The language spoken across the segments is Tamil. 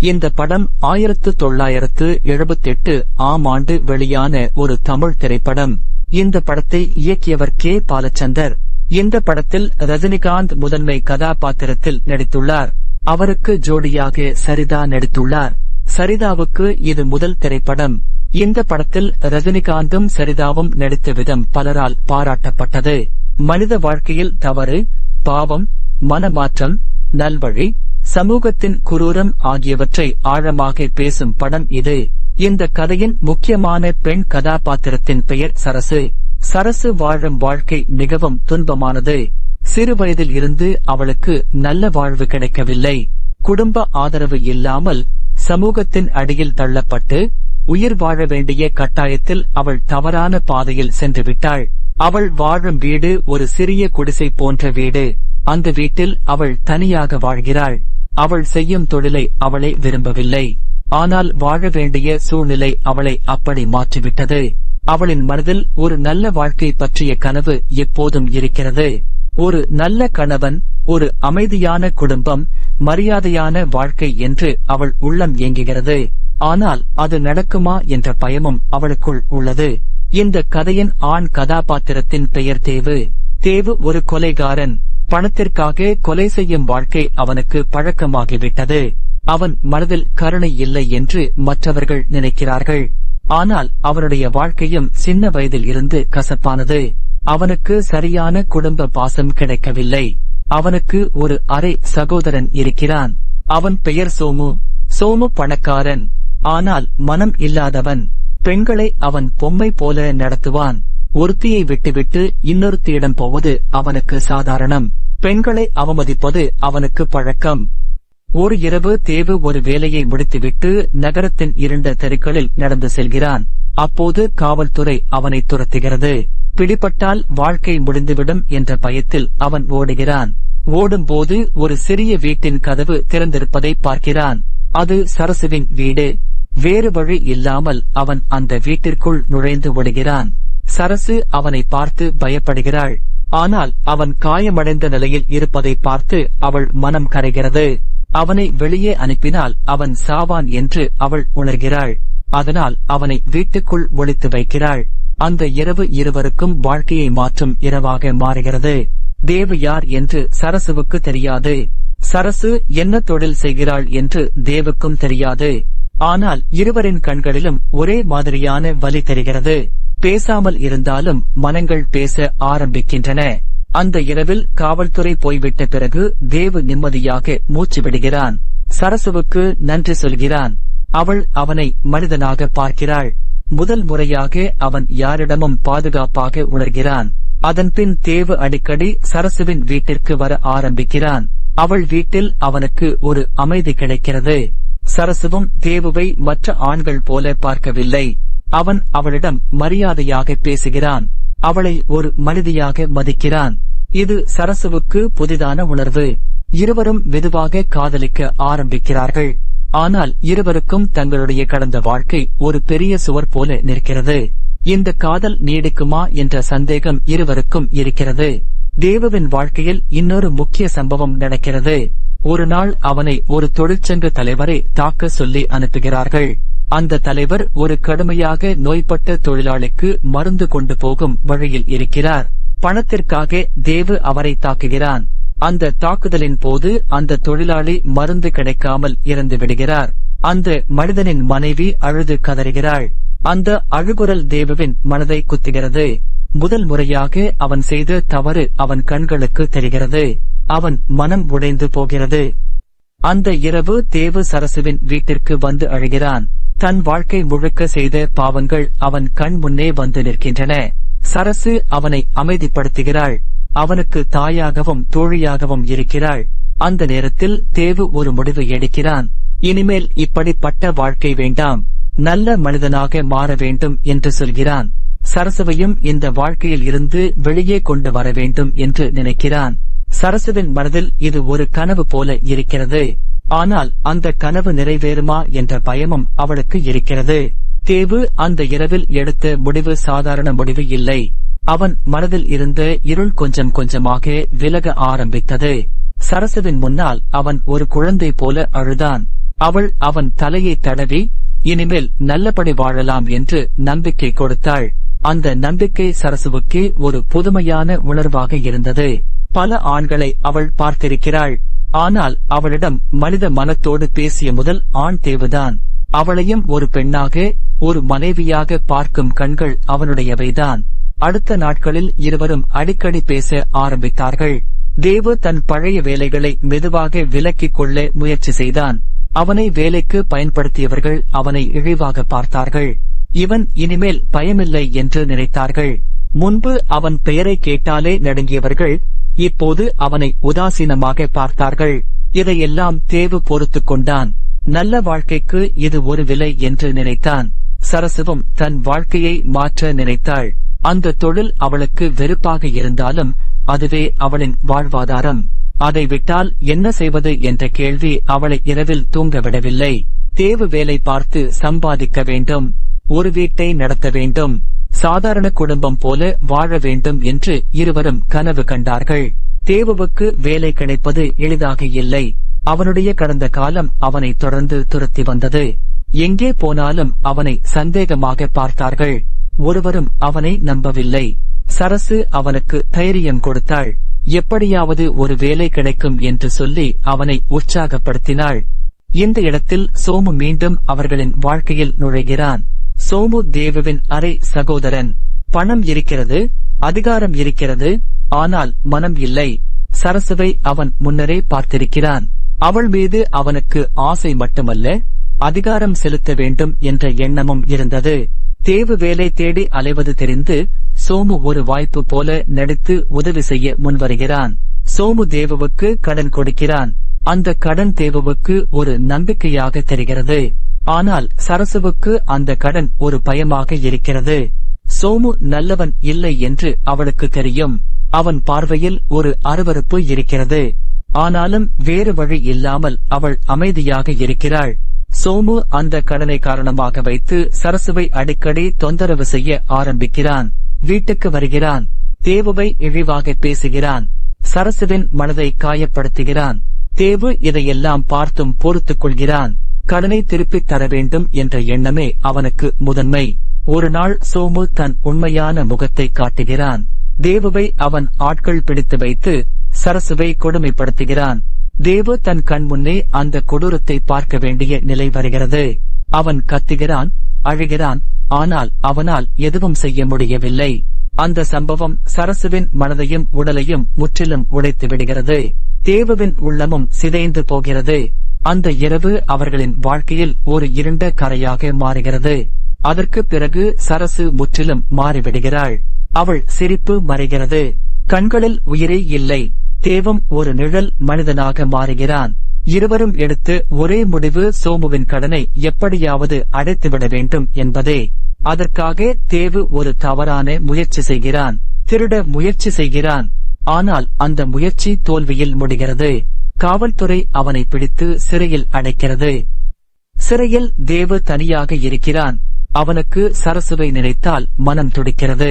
இந்த படம் 1978 ஆம் ஆண்டு வெளியான ஒரு தமிழ் திரைப்படம். இந்த படத்தை இயக்கியவர் கே. பாலச்சந்தர். இந்த படத்தில் ரஜினிகாந்த் முதன்மை கதாபாத்திரத்தில் நடித்துள்ளார். அவருக்கு ஜோடியாக சரிதா நடித்துள்ளார். சரிதாவுக்கு இது முதல் திரைப்படம். இந்த படத்தில் ரஜினிகாந்தும் சரிதாவும் நடித்த விதம் பலரால் பாராட்டப்பட்டது. மனித வாழ்க்கையில் தவறு, பாவம், மனமாற்றம், நல்வழி, சமூகத்தின் குரூரம் ஆகியவற்றை ஆழமாக பேசும் படம் இது. இந்த கதையின் முக்கியமான பெண் கதாபாத்திரத்தின் பெயர் சரசு. சரசு வாழும் வாழ்க்கை மிகவும் துன்பமானது. சிறுவயதில் இருந்து அவளுக்கு நல்ல வாழ்வு கிடைக்கவில்லை. குடும்ப ஆதரவு இல்லாமல் சமூகத்தின் அடியில் தள்ளப்பட்டு உயிர் வாழ வேண்டிய கட்டாயத்தில் அவள் தவறான பாதையில் சென்று விட்டாள். அவள் வாழும் வீடு ஒரு சிறிய குடிசை போன்ற வீடு. அந்த வீட்டில் அவள் தனியாக வாழ்கிறாள். அவள் செய்யும் தொழிலை அவளை விரும்பவில்லை. ஆனால் வாழ வேண்டிய சூழ்நிலை அவளை அப்படி மாற்றிவிட்டது. அவளின் மனதில் ஒரு நல்ல வாழ்க்கை பற்றிய கனவு எப்போதும் இருக்கிறது. ஒரு நல்ல கணவன், ஒரு அமைதியான குடும்பம், மரியாதையான வாழ்க்கை என்று அவள் உள்ளம் ஏங்குகிறது. ஆனால் அது நடக்குமா என்ற பயமும் அவளுக்குள் உள்ளது. இந்த கதையின் ஆண் கதாபாத்திரத்தின் பெயர் தேவு. தேவு ஒரு கொலைகாரன். பணத்திற்காக கொலை செய்யும் வாழ்க்கை அவனுக்கு பழக்கமாகிவிட்டது. அவன் மனதில் கருணை இல்லை என்று மற்றவர்கள் நினைக்கிறார்கள். ஆனால் அவனுடைய வாழ்க்கையும் சின்ன வயதில் இருந்து கசப்பானது. அவனுக்கு சரியான குடும்ப பாசம் கிடைக்கவில்லை. அவனுக்கு ஒரு அரை சகோதரன் இருக்கிறான். அவன் பெயர் சோமு. சோமு பணக்காரன், ஆனால் மனம் இல்லாதவன். பெண்களை அவன் பொம்மை போல நடத்துவான். ஒருத்தியை விட்டுவிட்டு இன்னொருத்தியிடம் போவது அவனுக்கு சாதாரணம். பெண்களை அவமதிப்பது அவனுக்கு பழக்கம். ஒரு இரவு தேவு ஒரு வேலையை முடித்துவிட்டு நகரத்தின் இருண்ட தெருக்களில் நடந்து செல்கிறான். அப்போது காவல்துறை அவனை துரத்துகிறது. பிடிபட்டால் வாழ்க்கை முடிந்துவிடும் என்ற பயத்தில் அவன் ஓடுகிறான். ஓடும்போது ஒரு சிறிய வீட்டின் கதவு திறந்திருப்பதை பார்க்கிறான். அது சரசுவின் வீடு. வேறு வழி இல்லாமல் அவன் அந்த வீட்டிற்குள் நுழைந்து ஓடுகிறான். சரசு அவனை பார்த்து பயப்படுகிறாள். ஆனால் அவன் காயமடைந்த நிலையில் இருப்பதை பார்த்து அவள் மனம் கரைகிறது. அவனை வெளியே அனுப்பினால் அவன் சாவான் என்று அவள் உணர்கிறாள். அதனால் அவனை வீட்டுக்குள் ஒளித்து வைக்கிறாள். அந்த இரவு இருவருக்கும் வாழ்க்கையை மாற்றும் இரவாக மாறுகிறது. தேவு யார் என்று சரசுவுக்கு தெரியாது. சரசு என்ன தொழில் செய்கிறாள் என்று தேவுக்கும் தெரியாது. ஆனால் இருவரின் கண்களிலும் ஒரே மாதிரியான வலி தெரிகிறது. பேசாமல் இருந்தாலும் மனங்கள் பேச ஆரம்பிக்கின்றன. அந்த இரவில் காவல்துறை போய்விட்ட பிறகு தேவு நிம்மதியாக மூச்சு விடுகிறான். சரசுவுக்கு நன்றி சொல்கிறான். அவள் அவனை மனிதனாக பார்க்கிறாள். முதல் முறையாக அவன் யாரிடமும் பாதுகாப்பாக உணர்கிறான். அதன்பின் தேவு அடிக்கடி சரசுவின் வீட்டிற்கு வர ஆரம்பிக்கிறான். அவள் வீட்டில் அவனுக்கு ஒரு அமைதி கிடைக்கிறது. சரசுவும் தேவுவை மற்ற ஆண்கள் போல பார்க்கவில்லை. அவன் அவளிடம் மரியாதையாக பேசுகிறான். அவளை ஒரு மனிதியாக மதிக்கிறான். இது சரசுவுக்கு புதிதான உணர்வு. இருவரும் மெதுவாக காதலிக்க ஆரம்பிக்கிறார்கள். ஆனால் இருவருக்கும் தங்களுடைய கடந்த வாழ்க்கை ஒரு பெரிய சுவர் போல நிற்கிறது. இந்த காதல் நீடிக்குமா என்ற சந்தேகம் இருவருக்கும் இருக்கிறது. தேவுவின் வாழ்க்கையில் இன்னொரு முக்கிய சம்பவம் நடக்கிறது. ஒரு நாள் அவனை ஒரு தொழிற்சங்க தலைவரை தாக்க சொல்லி அனுப்புகிறார்கள். அந்த தலைவர் ஒரு கடுமையாக நோய்பட்ட தொழிலாளிக்கு மருந்து கொண்டு போகும் வழியில் இருக்கிறார். பணத்திற்காக தேவு அவரை தாக்குகிறான். அந்த தாக்குதலின் போது அந்த தொழிலாளி மருந்து கிடைக்காமல் இறந்து விடுகிறார். அந்த மனிதனின் மனைவி அழுது கதறுகிறாள். அந்த அழுகுரல் தேவுவின் மனதை குத்துகிறது. முதல் முறையாக அவன் செய்த தவறு அவன் கண்களுக்கு தெரிகிறது. அவன் மனம் உடைந்து போகிறது. அந்த இரவு தேவு சரசுவின் வீட்டிற்கு வந்து அழுகிறான். தன் வாழ்க்கை முழுக்க செய்த பாவங்கள் அவன் கண் முன்னே வந்து நிற்கின்றன. சரசு அவனை அமைதிப்படுத்துகிறாள். அவனுக்கு தாயாகவும் தோழியாகவும் இருக்கிறாள். அந்த நேரத்தில் தேவு ஒரு முடிவு எடுக்கிறான். இனிமேல் இப்படிப்பட்ட வாழ்க்கை வேண்டாம், நல்ல மனிதனாக மாற வேண்டும் என்று சொல்கிறான். சரசுவையும் இந்த வாழ்க்கையில் இருந்து வெளியே கொண்டு வர வேண்டும் என்று நினைக்கிறான். சரசுவின் மனதில் இது ஒரு கனவு போல இருக்கிறது. ஆனால் அந்த கனவு நிறைவேறுமா என்ற பயமும் அவளுக்கு இருக்கிறது. தேவு அந்த இரவில் எடுத்த முடிவு சாதாரண முடிவு இல்லை. அவன் மனதில் இருந்த இருள் கொஞ்சம் கொஞ்சமாக விலக ஆரம்பித்தது. சரசுவின் முன்னால் அவன் ஒரு குழந்தை போல அழுதான். அவள் அவன் தலையை தடவி இனிமேல் நல்லபடி வாழலாம் என்று நம்பிக்கை கொடுத்தாள். அந்த நம்பிக்கை சரசுவுக்கே ஒரு புதுமையான உணர்வாக இருந்தது. பல ஆண்களை அவள் பார்த்திருக்கிறாள். ஆனால் அவளிடம் மனித மனத்தோடு பேசிய முதல் ஆண் தேவுதான். அவளையும் ஒரு பெண்ணாக, ஒரு மனைவியாக பார்க்கும் கண்கள் அவனுடையவைதான். அடுத்த நாட்களில் இருவரும் அடிக்கடி பேச ஆரம்பித்தார்கள். தேவு தன் பழைய வேலைகளை மெதுவாக விலக்கிக் கொள்ள முயற்சி செய்தான். அவனை வேலைக்கு பயன்படுத்தியவர்கள் அவனை இழிவாக பார்த்தார்கள். இவன் இனிமேல் பயமில்லை என்று நினைத்தார்கள். முன்பு அவன் பெயரை கேட்டாலே நடுங்கியவர்கள் இப்போது அவனை உதாசீனமாக பார்த்தார்கள். இதையெல்லாம் தேவு பொறுத்துக் கொண்டான். நல்ல வாழ்க்கைக்கு இது ஒரு விலை என்று நினைத்தான். சரசுவும் தன் வாழ்க்கையை மாற்ற நினைத்தாள். அந்த தொழில் அவளுக்கு வெறுப்பாக இருந்தாலும் அதுவே அவளின் வாழ்வாதாரம். அதை விட்டால் என்ன செய்வது என்ற கேள்வி அவளை இரவில் தூங்க விடவில்லை. தேவு வேலை பார்த்து சம்பாதிக்க வேண்டும், ஒரு வீட்டை நடத்த வேண்டும், சாதாரண குடும்பம் போல வாழ வேண்டும் என்று இருவரும் கனவு கண்டார்கள். தேவுவுக்கு வேலை கிடைப்பது எளிதாக இல்லை. அவனுடைய கடந்த காலம் அவனை தொடர்ந்து துரத்தி வந்தது. எங்கே போனாலும் அவனை சந்தேகமாக பார்த்தார்கள். ஒருவரும் அவனை நம்பவில்லை. சரசு அவனுக்கு தைரியம் கொடுத்தாள். எப்படியாவது ஒரு வேலை கிடைக்கும் என்று சொல்லி அவனை உற்சாகப்படுத்தினாள். இந்த இடத்தில் சோமு மீண்டும் அவர்களின் வாழ்க்கையில் நுழைகிறான். சோமு தேவுவின் அரை சகோதரன். பணம் இருக்கிறது, அதிகாரம் இருக்கிறது, ஆனால் மனம் இல்லை. சரசுவை அவன் முன்னரே பார்த்திருக்கிறான். அவள் மீது அவனுக்கு ஆசை மட்டுமல்ல, அதிகாரம் செலுத்த வேண்டும் என்ற எண்ணமும் இருந்தது. தேவு வேலை தேடி அலைவது தெரிந்து சோமு ஒரு வாய்ப்பு போல நடித்து உதவி செய்ய முன்வருகிறான். சோமு தேவுவுக்கு கடன் கொடுக்கிறான். அந்த கடன் தேவுவுக்கு ஒரு நம்பிக்கையாக தெரிகிறது. ஆனால் சரசுவுக்கு அந்த கடன் ஒரு பயமாக இருக்கிறது. சோமு நல்லவன் இல்லை என்று அவளுக்கு தெரியும். அவன் பார்வையில் ஒரு அருவருப்பு இருக்கிறது. ஆனாலும் வேறு வழி இல்லாமல் அவள் அமைதியாக இருக்கிறாள். சோமு அந்த கடனை காரணமாக வைத்து சரசுவை அடிக்கடி தொந்தரவு செய்ய ஆரம்பிக்கிறான். வீட்டுக்கு வருகிறான். தேவுவை இழிவாக பேசுகிறான். சரசுவின் மனதை காயப்படுத்துகிறான். தேவு இதையெல்லாம் பார்த்தும் பொறுத்துக் கொள்கிறான். கடனை திருப்பித் தர வேண்டும் என்ற எண்ணமே அவனுக்கு முதன்மை. ஒரு நாள் சோமு தன் உண்மையான முகத்தை காட்டுகிறான். தேவுவை அவன் ஆட்கள் பிடித்து வைத்து சரசுவை கொடுமைப்படுத்துகிறான். தேவு தன் கண் முன்னே அந்த கொடூரத்தை பார்க்க வேண்டிய நிலை வருகிறது. அவன் கத்துகிறான், அழுகிறான். ஆனால் அவனால் எதுவும் செய்ய முடியவில்லை. அந்த சம்பவம் சரசுவின் மனதையும் உடலையும் முற்றிலும் உடைத்து விடுகிறது. தேவுவின் உள்ளமும் சிதைந்து போகிறது. அந்த இரவு அவர்களின் வாழ்க்கையில் ஒரு இருண்ட கரையாக மாறுகிறது. அதற்கு பிறகு சரசு முற்றிலும் மாறிவிடுகிறாள். அவள் சிரிப்பு மறைகிறது. கண்களில் உயிரே இல்லை. தேவும் ஒரு நிழல் மனிதனாக மாறுகிறான். இருவரும் எடுத்து ஒரே முடிவு, சோமுவின் கடனை எப்படியாவது அடைத்துவிட வேண்டும் என்பதே. அதற்காக தேவு ஒரு தவறான முயற்சி செய்கிறான். திருட முயற்சி செய்கிறான். ஆனால் அந்த முயற்சி தோல்வியில் முடிகிறது. காவல்துறை அவனை பிடித்து சிறையில் அடைக்கிறது. சிறையில் தேவு தனியாக இருக்கிறான். அவனுக்கு சரசுவை நினைத்தால் மனம் துடிக்கிறது.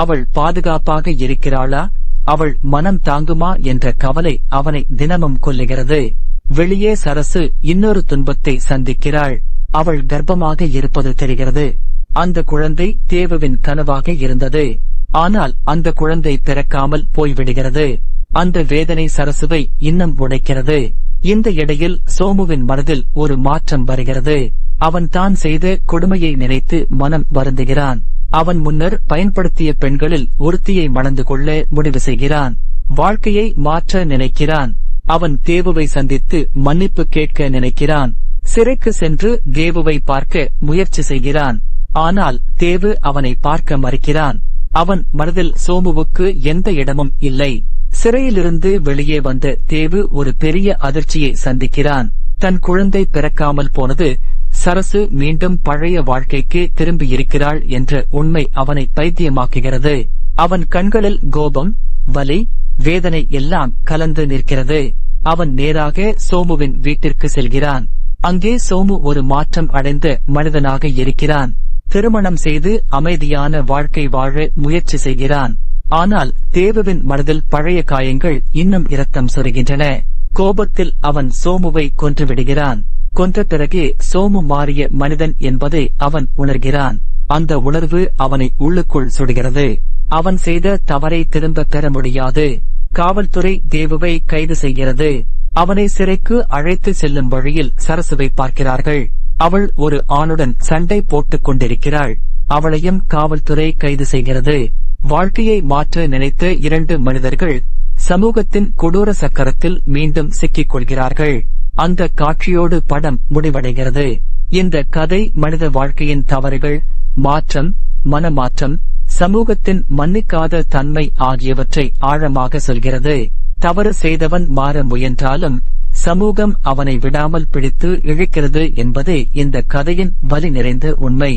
அவள் பாதுகாப்பாக இருக்கிறாளா, அவள் மனம் தாங்குமா என்ற கவலை அவனை தினமும் கொல்லுகிறது. வெளியே சரசு இன்னொரு துன்பத்தை சந்திக்கிறாள். அவள் கர்ப்பமாக இருப்பது தெரிகிறது. அந்த குழந்தை தேவுவின் கனவாக இருந்தது. ஆனால் அந்த குழந்தை பிறக்காமல் போய்விடுகிறது. அந்த வேதனை சரசுவை இன்னும் உடைக்கிறது. இந்த இடையில் சோமுவின் மனதில் ஒரு மாற்றம் வருகிறது. அவன் தான் செய்த கொடுமையை நினைத்து மனம் வருந்துகிறான். அவன் முன்னர் பயன்படுத்திய பெண்களில் ஒருத்தியை மணந்து கொள்ள முடிவு செய்கிறான். வாழ்க்கையை மாற்ற நினைக்கிறான். அவன் தேவுவை சந்தித்து மன்னிப்பு கேட்க நினைக்கிறான். சிறைக்கு சென்று தேவுவை பார்க்க முயற்சி செய்கிறான். ஆனால் தேவு அவனை பார்க்க மறுக்கிறான். அவன் மனதில் சோமுவுக்கு எந்த இடமும் இல்லை. சிறையிலிருந்து வெளியே வந்த தேவு ஒரு பெரிய அதிர்ச்சியை சந்திக்கிறான். தன் குழந்தை பிறக்காமல் போனது, சரசு மீண்டும் பழைய வாழ்க்கைக்கு திரும்பியிருக்கிறாள் என்ற உண்மை அவனை பைத்தியமாக்குகிறது. அவன் கண்களில் கோபம், வலி, வேதனை எல்லாம் கலந்து நிற்கிறது. அவன் நேராக சோமுவின் வீட்டிற்கு செல்கிறான். அங்கே சோமு ஒரு மாற்றம் அடைந்த மனிதனாக இருக்கிறான். திருமணம் செய்து அமைதியான வாழ்க்கை வாழ முயற்சி செய்கிறான். ஆனால் தேவுவின் மனதில் பழைய காயங்கள் இன்னும் இரத்தம் சொருகின்றன. கோபத்தில் அவன் சோமுவை கொன்றுவிடுகிறான். கொன்ற பிறகே சோமு மாறிய மனிதன் என்பதை அவன் உணர்கிறான். அந்த உணர்வு அவனை உள்ளுக்குள் சுடுகிறது. அவன் செய்த தவறை திரும்ப பெற முடியாது. காவல்துறை தேவுவை கைது செய்கிறது. அவனை சிறைக்கு அழைத்து செல்லும் வழியில் சரசுவை பார்க்கிறார்கள். அவள் ஒரு ஆணுடன் சண்டை போட்டுக் கொண்டிருக்கிறாள். அவளையும் காவல்துறை கைது செய்கிறது. வாழ்க்கையை மாற்ற நினைத்த 2 மனிதர்கள் சமூகத்தின் கொடூர சக்கரத்தில் மீண்டும் சிக்கிக் கொள்கிறார்கள். அந்த காட்சியோடு படம் முடிவடைகிறது. இந்த கதை மனித வாழ்க்கையின் தவறுகள், மாற்றம், மனமாற்றம், சமூகத்தின் மன்னிக்காத தன்மை ஆகியவற்றை ஆழமாக சொல்கிறது. தவறு செய்தவன் மாற முயன்றாலும் சமூகம் அவனை விடாமல் பிடித்து இழுக்கிறது என்பதே இந்த கதையின் வலி நிறைந்த உண்மை.